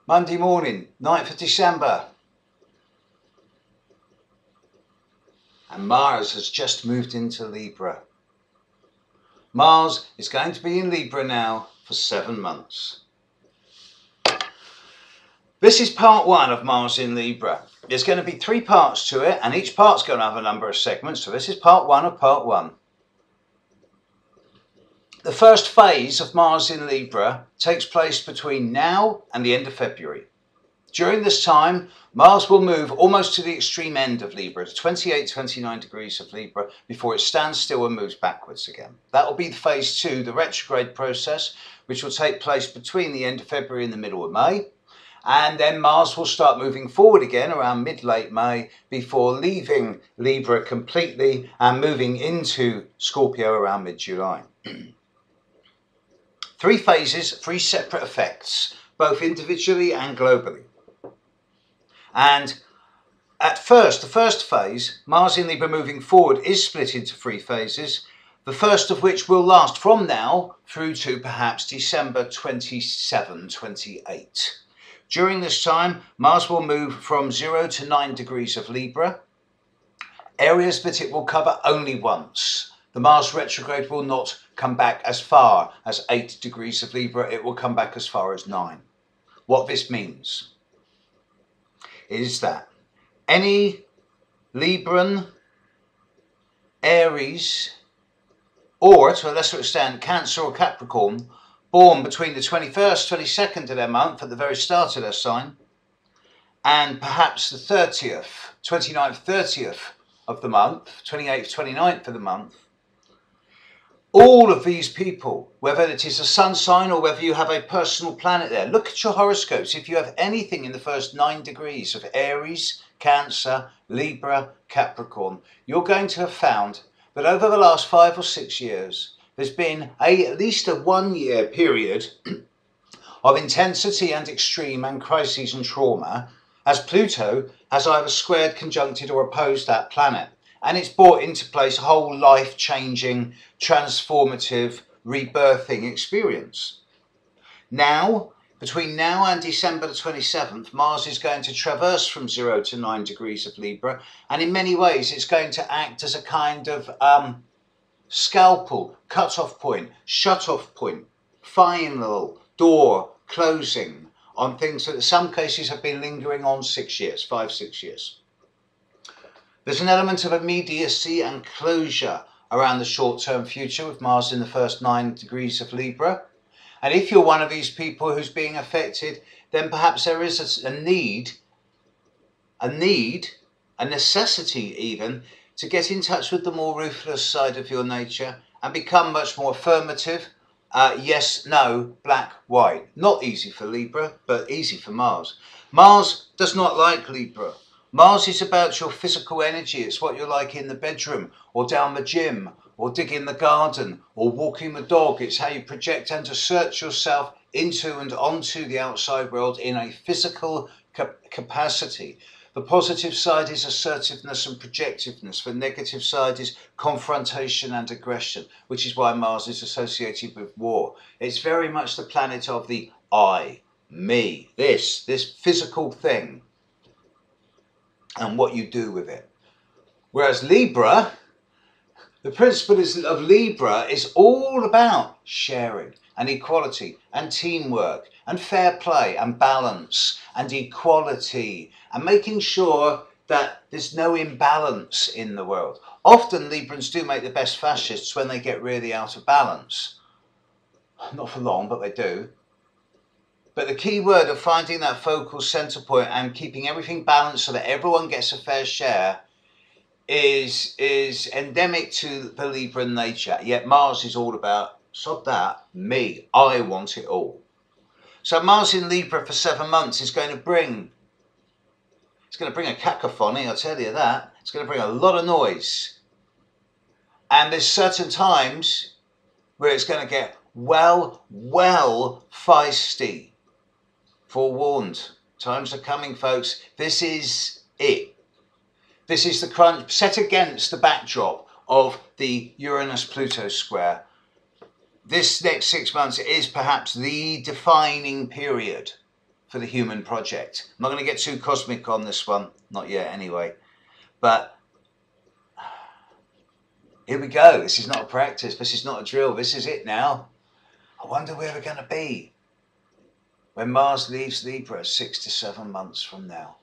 Monday morning, 9th of December. And Mars has just moved into Libra. Mars is going to be in Libra now for 7 months. This is part 1 of Mars in Libra. There's going to be 3 parts to it, and each part's going to have a number of segments. So this is part 1 of part 1. The first phase of Mars in Libra takes place between now and the end of February. During this time, Mars will move almost to the extreme end of Libra, to 28-29 degrees of Libra, before it stands still and moves backwards again. That will be phase 2, the retrograde process, which will take place between the end of February and the middle of May. And then Mars will start moving forward again around mid-late May, before leaving Libra completely and moving into Scorpio around mid-July. 3 phases, 3 separate effects, both individually and globally. And at first, the first phase, Mars in Libra moving forward, is split into 3 phases, the first of which will last from now through to perhaps December 27, 28. During this time, Mars will move from 0 to 9 degrees of Libra, areas that it will cover only once. The Mars retrograde will not come back as far as 8 degrees of Libra, it will come back as far as 9. What this means is that any Libran, Aries, or to a lesser extent Cancer or Capricorn, born between the 21st, 22nd of their month at the very start of their sign, and perhaps the 30th, 29th, 30th of the month, 28th, 29th of the month, all of these people, whether it is a sun sign or whether you have a personal planet there, look at your horoscopes. If you have anything in the first 9 degrees of Aries, Cancer, Libra, Capricorn, you're going to have found that over the last 5 or 6 years, there's been at least a 1-year period of intensity and extreme and crises and trauma, as Pluto has either squared, conjuncted or opposed that planet. And it's brought into place a whole life-changing, transformative, rebirthing experience. Now, between now and December the 27th, Mars is going to traverse from 0 to 9 degrees of Libra, and in many ways it's going to act as a kind of scalpel, cut-off point, shut-off point, final door closing on things that in some cases have been lingering on 6 years, 5, 6 years. There's an element of immediacy and closure around the short-term future with Mars in the first 9 degrees of Libra. And if you're one of these people who's being affected, then perhaps there is a need, a necessity even, to get in touch with the more ruthless side of your nature and become much more affirmative, yes, no, black, white. Not easy for Libra, but easy for Mars. Mars does not like Libra. Mars is about your physical energy. It's what you're like in the bedroom or down the gym or digging the garden or walking the dog. It's how you project and assert yourself into and onto the outside world in a physical capacity. The positive side is assertiveness and projectiveness. The negative side is confrontation and aggression, which is why Mars is associated with war. It's very much the planet of the I, me, this physical thing, and what you do with it. Whereas Libra, the principle of Libra is all about sharing and equality and teamwork and fair play and balance and equality and making sure that there's no imbalance in the world. Often Librans do make the best fascists when they get really out of balance. Not for long, but they do. But the key word of finding that focal centre point and keeping everything balanced so that everyone gets a fair share is endemic to the Libran nature. Yet Mars is all about, sod that, me, I want it all. So Mars in Libra for 7 months is going to bring, a cacophony, I'll tell you that. It's going to bring a lot of noise. And there's certain times where it's going to get well feisty. Forewarned. Times are coming, folks. This is it. This is the crunch set against the backdrop of the Uranus-Pluto square. This next 6 months is perhaps the defining period for the human project. I'm not going to get too cosmic on this one, not yet anyway, but here we go. This is not a practice, this is not a drill, this is it now. I wonder where we're going to be when Mars leaves Libra 6 to 7 months from now.